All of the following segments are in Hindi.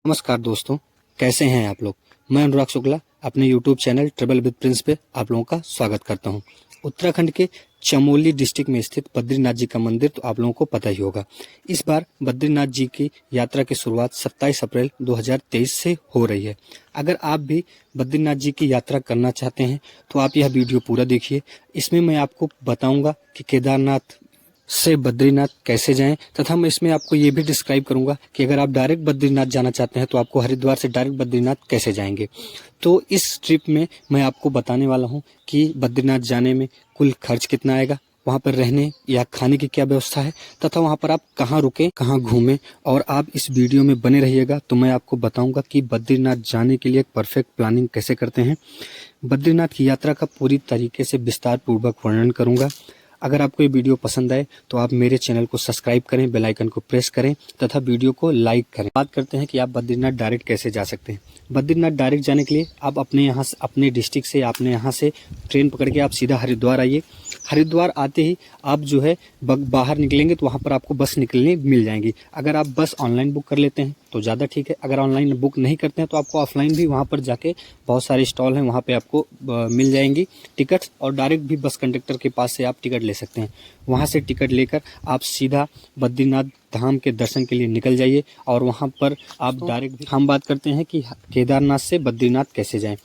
नमस्कार दोस्तों, कैसे हैं आप लोग। मैं अनुराग शुक्ला अपने YouTube channel travel with Prince पे आप लोगों का स्वागत करता हूं। उत्तराखंड के चमोली डिस्ट्रिक्ट में स्थित बद्रीनाथ जी का मंदिर तो आप लोगों को पता ही होगा। इस बार बद्रीनाथ जी की यात्रा की शुरुआत 27 अप्रैल 2023 से हो रही है। अगर आप भी बद्रीनाथ जी की यात्रा करना चाहते हैं तो आप यह वीडियो पूरा देखिए। इसमें मैं आपको बताऊंगा कि केदारनाथ से बद्रीनाथ कैसे जाएं, तथा मैं इसमें आपको ये भी डिस्क्राइब करूंगा कि अगर आप डायरेक्ट बद्रीनाथ जाना चाहते हैं तो आपको हरिद्वार से डायरेक्ट बद्रीनाथ कैसे जाएंगे। तो इस ट्रिप में मैं आपको बताने वाला हूं कि बद्रीनाथ जाने में कुल खर्च कितना आएगा, वहां पर रहने या खाने की क्या व्यवस्था है, तथा वहां पर आप कहाँ रुकें, कहाँ घूमें। और आप इस वीडियो में बने रहिएगा तो मैं आपको बताऊंगा कि बद्रीनाथ जाने के लिए एक परफेक्ट प्लानिंग कैसे करते हैं। बद्रीनाथ की यात्रा का पूरी तरीके से विस्तार पूर्वक वर्णन करूंगा। अगर आपको ये वीडियो पसंद आए तो आप मेरे चैनल को सब्सक्राइब करें, बेल आइकन को प्रेस करें तथा वीडियो को लाइक करें। बात करते हैं कि आप बद्रीनाथ डायरेक्ट कैसे जा सकते हैं। बद्रीनाथ डायरेक्ट जाने के लिए आप अपने यहाँ से, अपने डिस्ट्रिक्ट से, आपने यहाँ से ट्रेन पकड़ के आप सीधा हरिद्वार आइए। हरिद्वार आते ही आप जो है बाहर निकलेंगे तो वहाँ पर आपको बस निकलने मिल जाएंगी। अगर आप बस ऑनलाइन बुक कर लेते हैं तो ज़्यादा ठीक है। अगर ऑनलाइन बुक नहीं करते हैं तो आपको ऑफलाइन भी वहाँ पर जाके बहुत सारे स्टॉल हैं, वहाँ पे आपको मिल जाएंगी टिकट्स, और डायरेक्ट भी बस कंडक्टर के पास से आप टिकट ले सकते हैं। वहाँ से टिकट लेकर आप सीधा बद्रीनाथ धाम के दर्शन के लिए निकल जाइए और वहाँ पर आप डायरेक्ट, हम बात करते हैं कि केदारनाथ से बद्रीनाथ कैसे जाएं,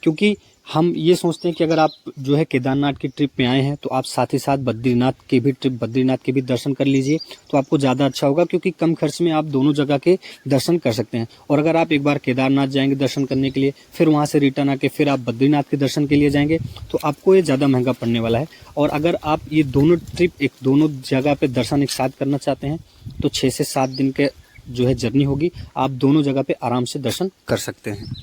क्योंकि हम ये सोचते हैं कि अगर आप जो है केदारनाथ की ट्रिप में आए हैं तो आप साथ ही साथ बद्रीनाथ के भी दर्शन कर लीजिए तो आपको ज़्यादा अच्छा होगा, क्योंकि कम खर्च में आप दोनों जगह के दर्शन कर सकते हैं। और अगर आप एक बार केदारनाथ जाएंगे दर्शन करने के लिए, फिर वहाँ से रिटर्न आके फिर आप बद्रीनाथ के दर्शन के लिए जाएंगे तो आपको ये ज़्यादा महंगा पड़ने वाला है। और अगर आप ये दोनों ट्रिप दोनों जगह पे दर्शन एक साथ करना चाहते हैं तो 6 से 7 दिन के जो है जर्नी होगी, आप दोनों जगह पे आराम से दर्शन कर सकते हैं।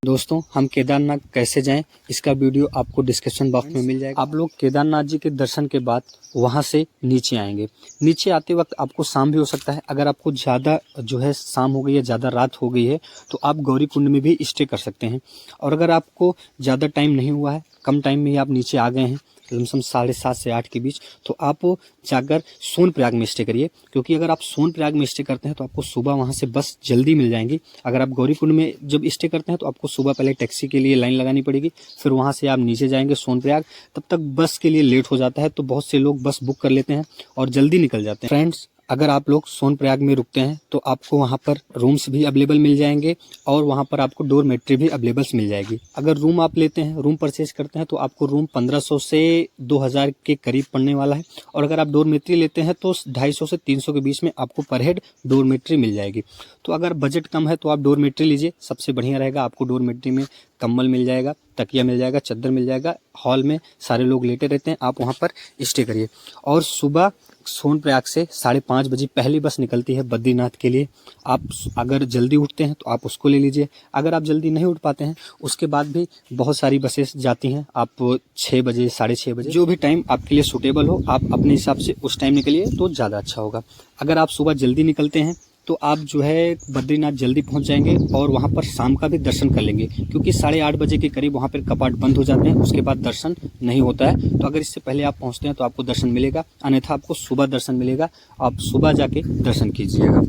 दोस्तों, हम केदारनाथ कैसे जाएं इसका वीडियो आपको डिस्क्रिप्शन बॉक्स में मिल जाएगा। आप लोग केदारनाथ जी के दर्शन के बाद वहां से नीचे आएंगे। नीचे आते वक्त आपको शाम भी हो सकता है। अगर आपको ज़्यादा जो है शाम हो गई है, ज़्यादा रात हो गई है, तो आप गौरी कुंड में भी स्टे कर सकते हैं। और अगर आपको ज़्यादा टाइम नहीं हुआ है, कम टाइम में ही आप नीचे आ गए हैं, लमसम 7:30 से 8 के बीच, तो आप जाकर सोनप्रयाग में स्टे करिए। क्योंकि अगर आप सोनप्रयाग में स्टे करते हैं तो आपको सुबह वहां से बस जल्दी मिल जाएंगी। अगर आप गौरीकुंड में जब स्टे करते हैं तो आपको सुबह पहले टैक्सी के लिए लाइन लगानी पड़ेगी, फिर वहां से आप नीचे जाएंगे सोनप्रयाग। तब तक बस के लिए लेट हो जाता है तो बहुत से लोग बस बुक कर लेते हैं और जल्दी निकल जाते हैं। फ्रेंड्स, अगर आप लोग सोनप्रयाग में रुकते हैं तो आपको वहाँ पर रूम्स भी अवेलेबल मिल जाएंगे और वहाँ पर आपको डोरमेट्री भी अवेलेबल मिल जाएगी। अगर रूम आप लेते हैं, रूम परचेज करते हैं, तो आपको रूम 1500 से 2000 के करीब पड़ने वाला है। और अगर आप डोरमेट्री लेते हैं तो 250 से 300 के बीच में आपको पर हेड डोरमेट्री मिल जाएगी। तो अगर बजट कम है तो आप डोरमेट्री लीजिए, सबसे बढ़िया रहेगा। आपको डोरमेट्री में कंबल मिल जाएगा, तकिया मिल जाएगा, चादर मिल जाएगा, हॉल में सारे लोग लेटे रहते हैं, आप वहाँ पर स्टे करिए। और सुबह सोनप्रयाग से 5:30 बजे पहली बस निकलती है बद्रीनाथ के लिए। आप अगर जल्दी उठते हैं तो आप उसको ले लीजिए। अगर आप जल्दी नहीं उठ पाते हैं उसके बाद भी बहुत सारी बसेस जाती हैं। आप 6 बजे, 6:30 बजे, जो भी टाइम आपके लिए सूटेबल हो आप अपने हिसाब से उस टाइम निकलिए तो ज़्यादा अच्छा होगा। अगर आप सुबह जल्दी निकलते हैं तो आप जो है बद्रीनाथ जल्दी पहुंच जाएंगे और वहां पर शाम का भी दर्शन कर लेंगे, क्योंकि 8:30 बजे के करीब वहां पर कपाट बंद हो जाते हैं, उसके बाद दर्शन नहीं होता है। तो अगर इससे पहले आप पहुंचते हैं तो आपको दर्शन मिलेगा, अन्यथा आपको सुबह दर्शन मिलेगा। आप सुबह जाके दर्शन कीजिएगा।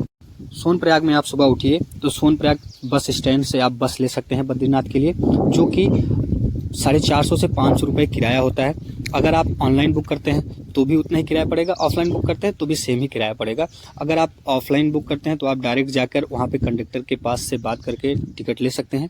सोनप्रयाग में आप सुबह उठिए तो सोनप्रयाग बस स्टैंड से आप बस ले सकते हैं बद्रीनाथ के लिए, जो कि 450 से 500 रुपये किराया होता है। अगर आप ऑनलाइन बुक करते हैं तो भी उतना ही किराया पड़ेगा, ऑफलाइन बुक करते हैं तो भी सेम ही किराया पड़ेगा। अगर आप ऑफलाइन बुक करते हैं तो आप डायरेक्ट जाकर वहाँ पे कंडक्टर के पास से बात करके टिकट ले सकते हैं।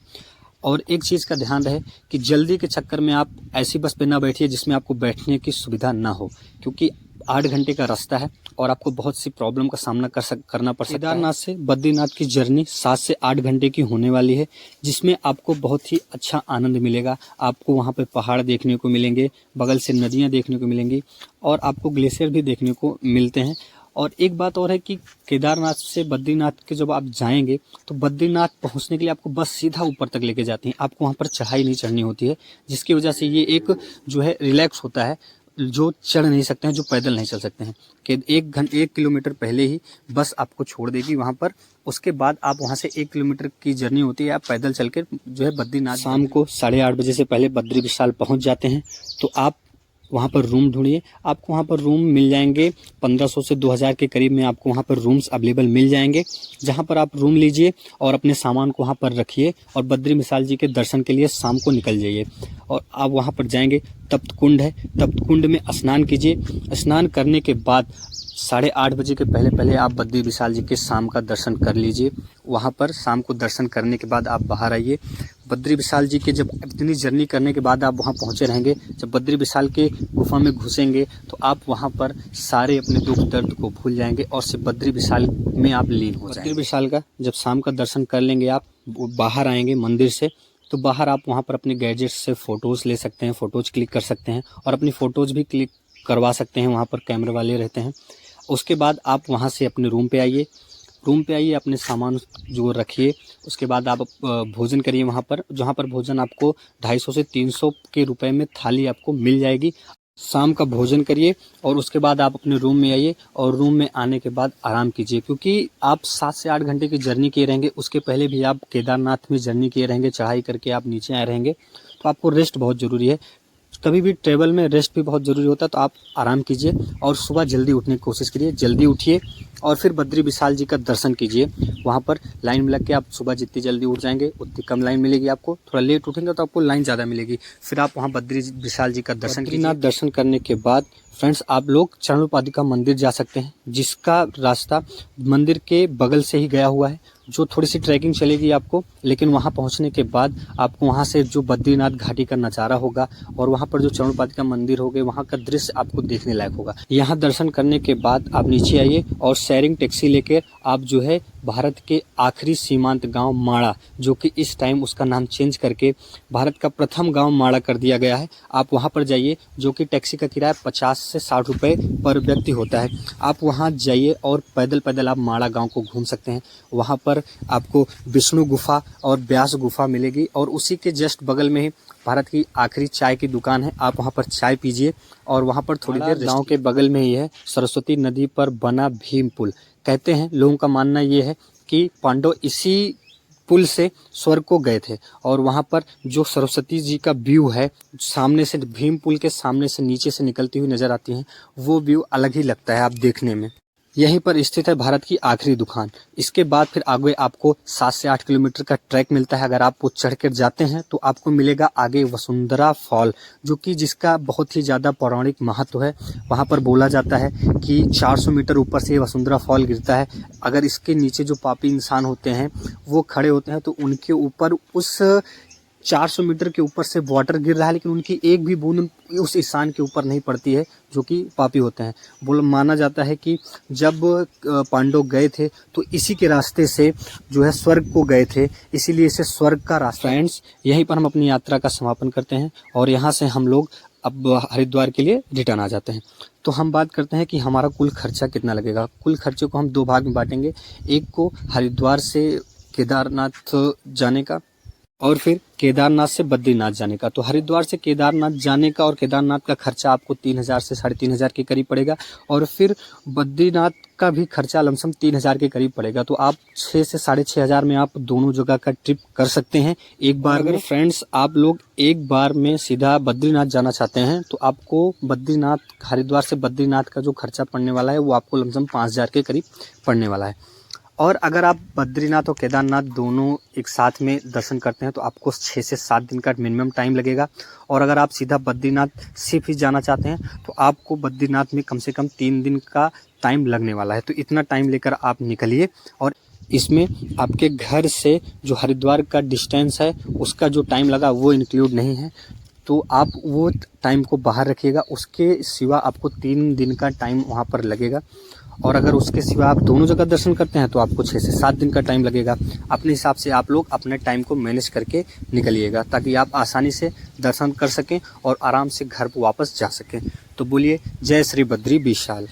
और एक चीज़ का ध्यान रहे कि जल्दी के चक्कर में आप ऐसी बस पे ना बैठिए जिसमें आपको बैठने की सुविधा ना हो, क्योंकि 8 घंटे का रास्ता है और आपको बहुत सी प्रॉब्लम का सामना करना पड़ सकता है। केदारनाथ से बद्रीनाथ की जर्नी 7 से 8 घंटे की होने वाली है, जिसमें आपको बहुत ही अच्छा आनंद मिलेगा। आपको वहाँ पे पहाड़ देखने को मिलेंगे, बगल से नदियाँ देखने को मिलेंगी और आपको ग्लेशियर भी देखने को मिलते हैं। और एक बात और है कि केदारनाथ से बद्रीनाथ के जब आप जाएंगे तो बद्रीनाथ पहुंचने के लिए आपको बस सीधा ऊपर तक लेके जाती है, आपको वहां पर चढ़ाई नहीं चढ़नी होती है, जिसकी वजह से ये एक जो है रिलैक्स होता है। जो चढ़ नहीं सकते हैं, जो पैदल नहीं चल सकते हैं, कि 1 किलोमीटर पहले ही बस आपको छोड़ देगी वहाँ पर। उसके बाद आप वहाँ से 1 किलोमीटर की जर्नी होती है, आप पैदल चल के जो है बद्रीनाथ। शाम को 8:30 बजे से पहले बद्री विशाल पहुँच जाते हैं तो आप वहाँ पर रूम ढूंढिए। आपको वहाँ पर रूम मिल जाएंगे 1500 से 2000 के करीब में आपको वहाँ पर रूम्स अवेलेबल मिल जाएंगे, जहाँ पर आप रूम लीजिए और अपने सामान को वहाँ पर रखिए और बद्री विशाल जी के दर्शन के लिए शाम को निकल जाइए। और आप वहाँ पर जाएंगे, तप्त कुंड है, तप्त कुंड में स्नान कीजिए। स्नान करने के बाद 8:30 बजे के पहले पहले आप बद्री विशाल जी के शाम का दर्शन कर लीजिए। वहाँ पर शाम को दर्शन करने के बाद आप बाहर आइए। बद्री विशाल जी के जब इतनी जर्नी करने के बाद आप वहाँ पहुँचे रहेंगे, जब बद्री विशाल के गुफा में घुसेंगे तो आप वहाँ पर सारे अपने दुख दर्द को भूल जाएंगे और सिर्फ बद्री विशाल में आप लीन हो जाएंगे। बद्री विशाल का जब शाम का दर्शन कर लेंगे, आप बाहर आएंगे मंदिर से, तो बाहर आप वहाँ पर अपने गैजेट्स से फ़ोटोज़ ले सकते हैं, फ़ोटोज़ क्लिक कर सकते हैं और अपनी फ़ोटोज़ भी क्लिक करवा सकते हैं, वहाँ पर कैमरे वाले रहते हैं। उसके बाद आप वहाँ से अपने रूम पे आइए, अपने सामान जो रखिए। उसके बाद आप भोजन करिए वहाँ पर, जहाँ पर भोजन आपको 250 से 300 के रुपए में थाली आपको मिल जाएगी। शाम का भोजन करिए और उसके बाद आप अपने रूम में आइए और रूम में आने के बाद आराम कीजिए, क्योंकि आप 7 से 8 घंटे की जर्नी किए रहेंगे। उसके पहले भी आप केदारनाथ में जर्नी किए रहेंगे, चढ़ाई करके आप नीचे आए रहेंगे, तो आपको रेस्ट बहुत ज़रूरी है। कभी भी ट्रैवल में रेस्ट भी बहुत ज़रूरी होता है, तो आप आराम कीजिए और सुबह जल्दी उठने की कोशिश करिए। जल्दी उठिए और फिर बद्री विशाल जी का दर्शन कीजिए। वहाँ पर लाइन में लग के आप सुबह जितनी जल्दी उठ जाएंगे उतनी कम लाइन मिलेगी आपको, थोड़ा लेट उठेंगे तो आपको लाइन ज़्यादा मिलेगी। फिर आप वहाँ बद्री विशाल जी का दर्शन कीजिए। दर्शन करने के बाद फ्रेंड्स आप लोग चरणोपादिका मंदिर जा सकते हैं, जिसका रास्ता मंदिर के बगल से ही गया हुआ है, जो थोड़ी सी ट्रैकिंग चलेगी आपको, लेकिन वहाँ पहुँचने के बाद आपको वहाँ से जो बद्रीनाथ घाटी का नज़ारा होगा और वहाँ पर जो चरणोपादिका मंदिर होगा, वहाँ का दृश्य आपको देखने लायक होगा। यहाँ दर्शन करने के बाद आप नीचे आइए और शेयरिंग टैक्सी लेकर आप जो है भारत के आखिरी सीमांत गांव माड़ा, जो कि इस टाइम उसका नाम चेंज करके भारत का प्रथम गांव माड़ा कर दिया गया है, आप वहां पर जाइए, जो कि टैक्सी का किराया 50 से 60 रुपए पर व्यक्ति होता है। आप वहां जाइए और पैदल पैदल आप माड़ा गांव को घूम सकते हैं। वहां पर आपको विष्णु गुफा और व्यास गुफा मिलेगी और उसी के जस्ट बगल में ही भारत की आखिरी चाय की दुकान है। आप वहां पर चाय पीजिए और वहां पर थोड़ी देर, गांव के बगल में ही है सरस्वती नदी पर बना भीम पुल। कहते हैं, लोगों का मानना ये है कि पांडव इसी पुल से स्वर्ग को गए थे और वहाँ पर जो सरस्वती जी का व्यू है, सामने से भीम पुल के सामने से नीचे से निकलती हुई नजर आती हैं, वो व्यू अलग ही लगता है आप देखने में। यहीं पर स्थित है भारत की आखिरी दुकान। इसके बाद फिर आगे आपको 7 से 8 किलोमीटर का ट्रैक मिलता है। अगर आप वो चढ़ कर जाते हैं तो आपको मिलेगा आगे वसुंधरा फॉल, जो कि जिसका बहुत ही ज़्यादा पौराणिक महत्व है। वहाँ पर बोला जाता है कि 400 मीटर ऊपर से वसुंधरा फॉल गिरता है। अगर इसके नीचे जो पापी इंसान होते हैं वो खड़े होते हैं तो उनके ऊपर उस 400 मीटर के ऊपर से वाटर गिर रहा है, लेकिन उनकी एक भी बूंद उस इंसान के ऊपर नहीं पड़ती है जो कि पापी होते हैं। माना जाता है कि जब पांडव गए थे तो इसी के रास्ते से जो है स्वर्ग को गए थे, इसीलिए इसे स्वर्ग का रास्ता। फ्रेंड्स, यहीं पर हम अपनी यात्रा का समापन करते हैं और यहाँ से हम लोग अब हरिद्वार के लिए रिटर्न आ जाते हैं। तो हम बात करते हैं कि हमारा कुल खर्चा कितना लगेगा। कुल खर्चे को हम 2 भाग में बांटेंगे, एक को हरिद्वार से केदारनाथ जाने का और फिर केदारनाथ से बद्रीनाथ जाने का। तो हरिद्वार से केदारनाथ जाने का और केदारनाथ का खर्चा आपको 3000 से 3500 के करीब पड़ेगा और फिर बद्रीनाथ का भी खर्चा लमसम 3000 के करीब पड़ेगा। तो आप 6 से 6500 में आप दोनों जगह का ट्रिप कर सकते हैं एक बार। अगर फ्रेंड्स आप लोग एक बार में सीधा बद्रीनाथ जाना चाहते हैं तो आपको बद्रीनाथ, हरिद्वार से बद्रीनाथ का जो खर्चा पड़ने वाला है वो आपको लमसम 5000 के करीब पड़ने वाला है। और अगर आप बद्रीनाथ और केदारनाथ दोनों एक साथ में दर्शन करते हैं तो आपको 6 से 7 दिन का मिनिमम टाइम लगेगा। और अगर आप सीधा बद्रीनाथ सिर्फ ही जाना चाहते हैं तो आपको बद्रीनाथ में कम से कम 3 दिन का टाइम लगने वाला है। तो इतना टाइम लेकर आप निकलिए और इसमें आपके घर से जो हरिद्वार का डिस्टेंस है उसका जो टाइम लगा वो इंक्लूड नहीं है, तो आप वो टाइम को बाहर रखिएगा। उसके सिवा आपको 3 दिन का टाइम वहाँ पर लगेगा। और अगर उसके सिवा आप दोनों जगह दर्शन करते हैं तो आपको 6 से 7 दिन का टाइम लगेगा। अपने हिसाब से आप लोग अपने टाइम को मैनेज करके निकलिएगा ताकि आप आसानी से दर्शन कर सकें और आराम से घर वापस जा सकें। तो बोलिए जय श्री बद्री विशाल।